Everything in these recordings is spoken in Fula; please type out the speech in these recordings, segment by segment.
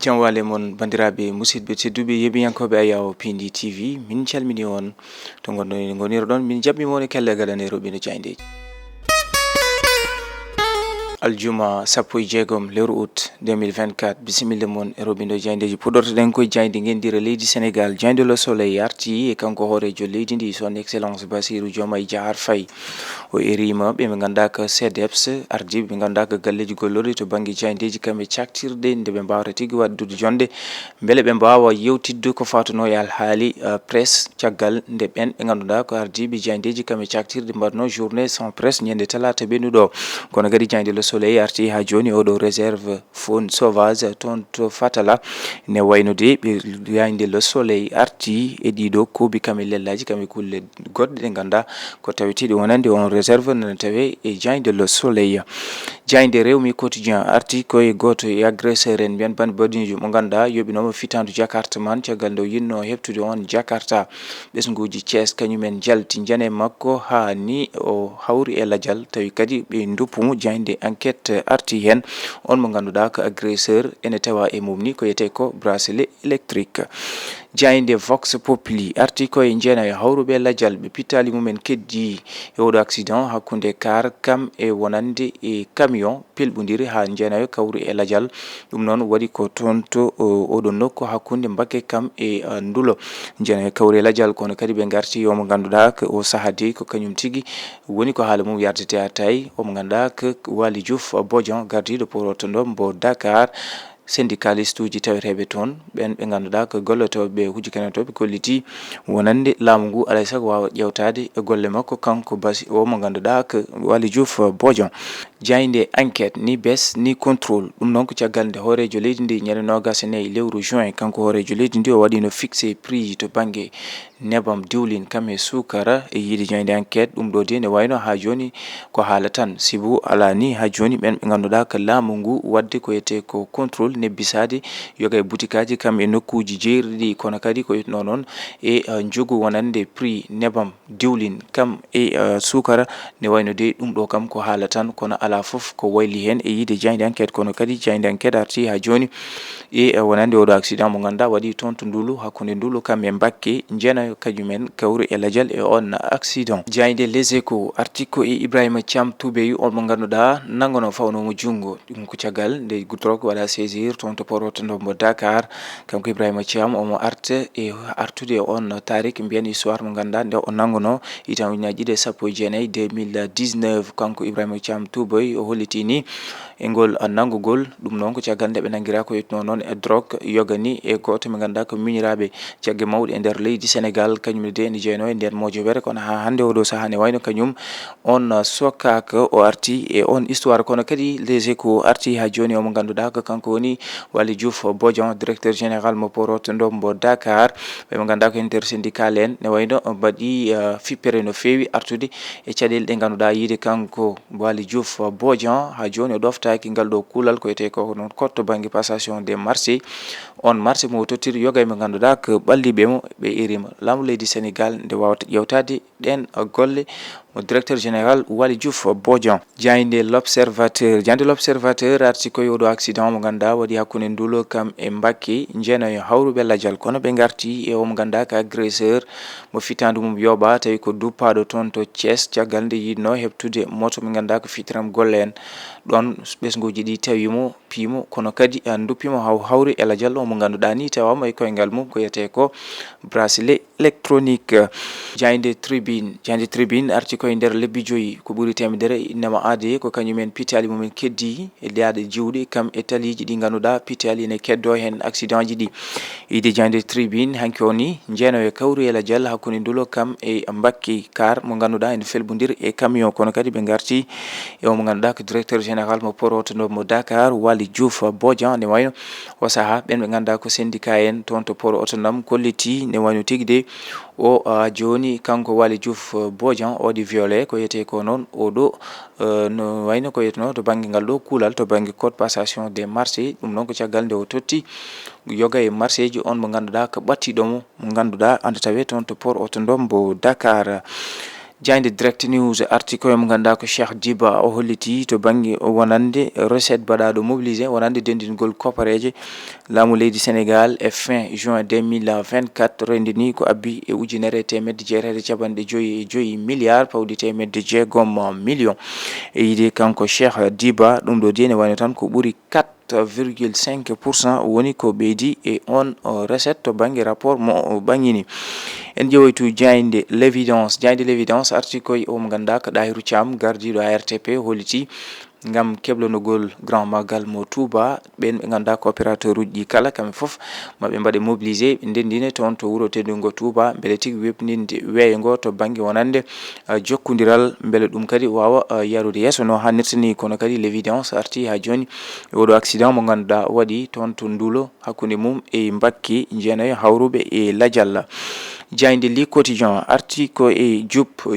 Jamwale mon bandiraɓe musidɓe tedduɓe yeɓiyankoɓe Ayaw Pindi TV min calmini on to gonirɗon min jaɓɓi mon e kelle gadanero ɓe no jayndeji aljuma 16 lewru août 2024 bisimilla mon e robindo jayndeji puɗortoɗen koye jayde gendira leydi Sénégal jayde Le Soleil arti e kanko hoorejo leydi ndi son excellence Bassirou Diomaye Diakhar Faye o erima ɓe ganduɗa ko CDEPS ardiɓe ɓe ganduɗa ko galleji gollorɗi to banggue jayndeji kamɓe caktirde nde ɓe mbawata tigui waddude jonde beele ɓe mbawa yewtidde ko fatuno e alhaali presse caggal nde ɓen ɓe ganduɗa ko ardiɓe jayndeji kamɓe caktirde mbaɗno journée sans presse ñande talata ɓennuɗo kono kadi jayde Le Soleil arti ha joni oɗo réserve faune sauvage toon to Fatala ne waynude ɓe jayde Le Soleil arti e ɗiɗo kobi kamɓe lellaji kamɓe kulle goɗɗe ɗe ganda ko tawetiɗe wonande on réserve nana tawe e jayde Le Soleil jayde Rewmi Quotidien arti koye goto e agresseur en mbiyan bande badijo mo ganduɗa yoɓinoma fitandu Jakarta man caggal nde o yinno heftude on Jakarta ɓesguji Thiès kañumen jalti jane makko ha ni o hawri e ladial tawi kadi ɓe duppumo jayde enquête arti hen on mo ganduɗa ko agresseur ene tawa e mum ni ko yete ko bracelet électrique jayde Vox Populi arti koye jeena e hawruɓe ladial ɓe pittali mumen keddi e oɗo accident hakkude car kam e wonande e camion pelɓodiri ha jeenayo kawri e ladial ɗum noon waɗi ko toon to oɗo nokku hakkude Mbacké kam e Ndulo jeenayo kawri e ladial kono kadi ɓe garti yomo ganduɗa ko o saaha de ko kañum tigui woni ko haala mum yardete ha tawi omo ganduɗa ko Waly Diouf Bodian gardiɗo poroto ɗo mbo Dakar syndicaliste uji taweteɓe toon ɓen ɓe ganduɗa ko gollotoɓe hujjanatoɓe kolliti wonande laamu ngu alay saago wawa ƴewtade e golle makko kanko basi o mo ganduɗa ko Waly Diouf Bodian jayde enquête ni bes ni contrôle ɗum noon ko caggal nde hoorejo leydi ndi ñande 24 lewru juin kanko hoorejo leydi ndi o waɗino fixé prix to banggue nebam diwlin kam e sukara e yiide jayde enquête ɗum ɗo de ne wayno ha joni ko haala tan sibu ala ni ha joni ɓen ɓe ganduɗa ko laamu ngu wadde ko yete ko contrôle nebbisade yoga e boutique aji kam e nokkuji jeeriɗi kono kadi ko yitno noon e jogu wonande prix nebam diwlin kam e sukara ne wayno de ɗum ɗo kam ko haala tan kono ala fof ko wayli hen e yiide jayde enquête kono kadi jayde enquête arti ha joni e wonande oɗo accident mo ganduɗa waɗi toon to Ndulu hakkude Ndulu kam e Mbacké jeena kañumen kawri e ladial e on accident jayde Les Échos arti ko e Ibrahima Thiam Toubéy on mo ganduɗa nangono fawnomo jungo ɗum ko caggal nde drogue waɗa saisir toon to poroto mbo Dakar kanko Ibrahima Thiam omo arta e artude on tarik mbiyan histoire mo ganduɗa nde o nangono hitan ujunaje 2019 kanko Ibrahima Thiam Toubéy o holliti ni e ngol nangugol ɗum noon ko caggal nde ɓe nanguira ko yetno noon e drogue yogani e goto mo ganduɗa ko miñiraɓe jaggue mawɗe e nder leydi Sénégal kañum de ne jeeyno e nder Modiobere kono ha hande oɗo saaha ne wayno kañum on sokkaka o arti e on histoire kono kadi Les Échos arti ha joni omo ganduɗa ko kanko woni Waly Diouf Bodian directeur général mo poroto ndo mbo Dakar ɓe mo ganduɗa ko intersyndical en ne wayno mbaɗi fippere no fewi artude e caɗele ɗe ganduɗa yiide kanko Waly Diouf Bodian ha joni o ɗoftaki ngal ɗo kuulal ko yete ko noon kotto banggue passation des marchés on marché mo tottiri yoga e mo ganduɗa ko ɓalliɓe mo ɓe erima laamu leydi Sénégal nde wawata ƴewtade ɗen golle mo directeur général Waly Diouf Bodian jayde l'observateur arti koye oɗo accident mo ganduɗa waɗi hakkude Ndulo kam e Mbacké jeena e hawruɓe ladial kono ɓe garti e omo ganduɗa ko agresseur mo fitandu mum yoɓa tawi ko duppaɗo toon to Thiès caggal nde yidno heptude moto mo ganduɗa ko fitiram golle en ɗon ɓesguji ɗi tawimo piimo kono kadi duppimo haw hawri e ladial o mo ganduɗa ni tawama e koyngal mum ko yete ko bracelet électronique jayde tribune arti koye nder lebbi joyyi ko ɓuuri temedere innama aade ko kañumen pitali mumen keddi e leyɗe jiwɗe kam e taliji ɗi ganduɗa pitali ene keddo hen accident ji ɗi ide jayde tribune hanki oni jeeno e kawri e ladial hakkude Ndulo kam e Mbacké car mo ganduɗa ene felbodiri e camion kono kadi ɓe garti e omo ganduɗa ko directeur général mo poroto ndo mo Dakar Waly Diouf Bodian ne wayno o saaha ɓen ɓe ganduɗa ko syndicat en toon to port autonome kolliti ne wayno tigui de o joni kanko Waly Diouf Bodian o waɗi violé ko yete ko noon oɗo no wayno ko yetno to banggue ngal ɗo kuulal to banggue code passation des marchés ɗum noon ko caggal nde o totti yoga e marché ji on mo ganduɗa ko ɓattiɗomo mo ganduɗa anda tawe toon to port autonome mbo Dakar Jande Direct News article mo ganda ko Cheikh Diba o holliti to bangi wonande recette baɗaɗo mobilisé wonande dendingol kopareje laamu leydi Sénégal e fin juin 2024 rendini ko abbi e ujunere temedde jeetati capanɗe joyi e joyi milliard pawɗi temedde jeegom million e yide kanko Cheikh Diba ɗum ɗo diene wani tan ko ɓuri 4,5% woni ko ɓeydi e on recette to bangi rapport mo bangini en ƴewoytu jayde l'évidence article o mo ganda ko Dahirou Thiam gardiɗo ARTP holliti ngam keblonogol grand magal mo Touba ɓen ɓe ganda ko opérateur uji ɗi kala kamɓe foof maɓe mbaɗe mobilisé ɓe ndendine toon to wuuro teddugo Touba beele tigui webninde weeyo to banggue wonande jokkodiral beele ɗum kadi wawa yarude yesso no hannirta ni kono kadi l'évidence arti ha joni e oɗo accident mo ganduɗa waɗi toon to Ndulo hakkude mum e Bakki jeenayo hawruɓe e Ladial. Jayde li quotidien arti ko e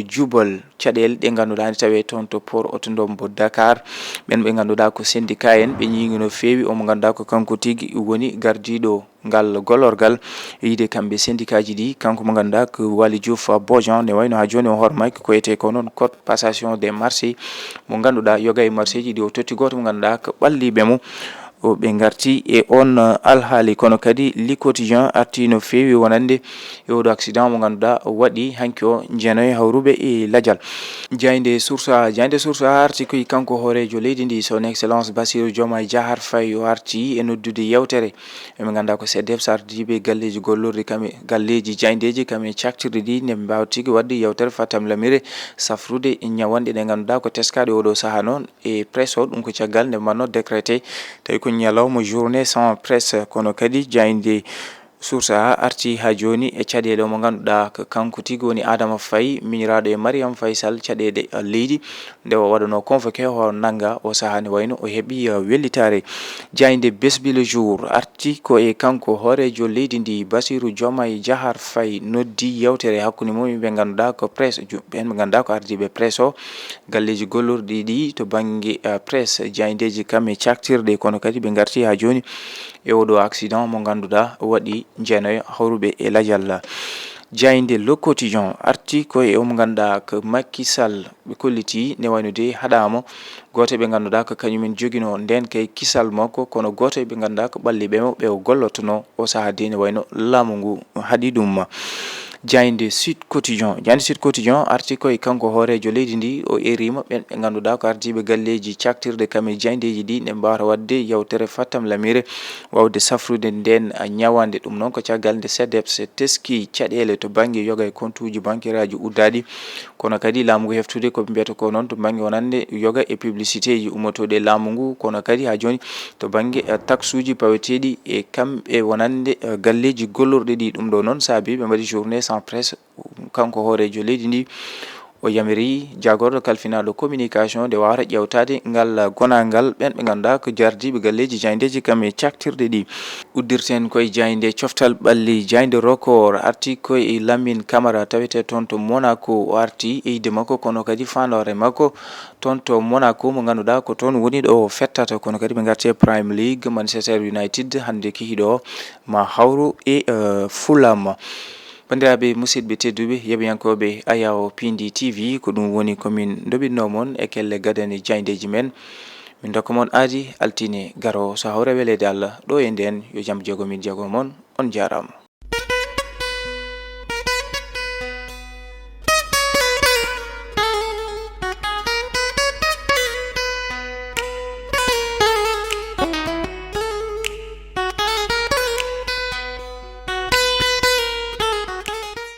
jubal caɗele ɗe ganduɗa ni tawe toon to port autonome Dakar ɓen ɓe ganduɗa ko syndicat en ɓe ñiigi no feewi omo ganduɗa ko kanko tigui woni gardiɗo ngal gollorgal yide kamɓe syndicat ji ɗi kanko mo ganduɗa ko Waly Diouf Bodian ne wayno ha joni o hormaki ko ete ko noon code passation des marchés mo ganduɗa yoga e marché ji ɗi o totti goto mo ganduɗa ko ɓalliɓe mo o ɓe garti e on alhaali kono kadi li quotidien arti no feewi wonande e oɗo accident mo ganduɗa waɗi hanki o jeenoyo hawruɓe e Ladial. Jayde source a arti koye kanko hoorejo leydi ndi son excellence Bassirou Diomaye Diakhar Faye o arti e noddude yewtere eɓe ganduɗa ko SEDEF ardiɓe galleji gollorɗi kamɓe galleji jayndeji kamɓe caktirɗe ɗi nde mbawa tigui wadde yewtere fatam lamire safrude ñawanɗe ɗe ganduɗa ko teskaɗe oɗo saaha noon e presse o ɗum ko caggal nde manno décrété tawi ko ñalawma journée sans presse kono kadi jayde source a arti ha joni e caɗele mo ganduɗa ko kanko tigui woni Adama Faye miñiraɗo e Mariame Faye Sall caɗele leydi nde o waɗano convoqué ho nanga o saaha ne wayno o heeɓi wellitare. Jayde Besbi le jour arti ko e kanko hoorejo leydi ndi Bassirou Diomaye Diakhar Faye noddi yewtere hakkude mum ɓe ganduɗa ko presse ɓen ɓe ganduɗa ko ardiɓe presse o galleji gollorɗi ɗi to banggue presse jayndeji kamɓe caktirɗe kono kadi ɓe garti ha joni e oɗo accident mo ganduɗa waɗi jeenoyo hawruɓe e Ladial. Jayde Le Quotidien arti ko e omo ganduɗa ko Macky Sall ɓe kolliti ne wayno de haɗamo goto ɓe ganduɗa ko kañumen joguino nden kay kisal makko kono goto ɓe ganduɗa ko ɓalliɓe mo ɓe o gollotono o saaha de ne wayno laamu ngu haaɗi ɗum. Jayde Sud Quotidien arti koye kanko hoorejo leydi ndi o erima ɓen ɓe ganduɗa ko ardiɓe galleji caktirɗe kamɓe jayndeji ɗi ne mbawata wadde yewtere fattam lamire wawde safrude nden ñawande ɗum noon ko caggal nde SEDEF teski caɗele to banggue yoga e compte uji bancaire aji uddaɗi kono kadi laamu ngu heftude koɓe mbiyata ko noon to banggue wonande yoga e publicité ji ummotoɗe laamu ngu kono kadi ha joni to banggue taxe uji paweteɗi e kamɓe wonande galleji gollorɗe ɗi ɗum ɗo noon saabi ɓe mbaɗi journée sans presse kanko hoorejo leydi ndi o yamiri jagorɗo kalfinaɗo communication nde wawata ƴewtade ngal gonangal ɓen ɓe ganduɗa ko jardiɓe galleji jayndeji kamɓe caktirɗe ɗi uddirten koye jayde coftal ɓalli jayde record arti koye Lamine Camara tawete toon to Monaco o arti e yide makko kono kadi fandore makko toon to Monaco mo ganduɗa ko toon woni ɗo fettata kono kadi ɓe garte Prime League Manchester United hande kihiɗo ma hawru e Fulham. Bandiraɓe musidɓe tedduɓe yeɓoyankoɓe Ayaw Pindi TV ko ɗum woni komin doɓinno mon e kelle gadane jayndeji men min dokka mon aadi altine garo so hawre welede Allah ɗo e nden yo jaam jeegomin jeego mon on jarama.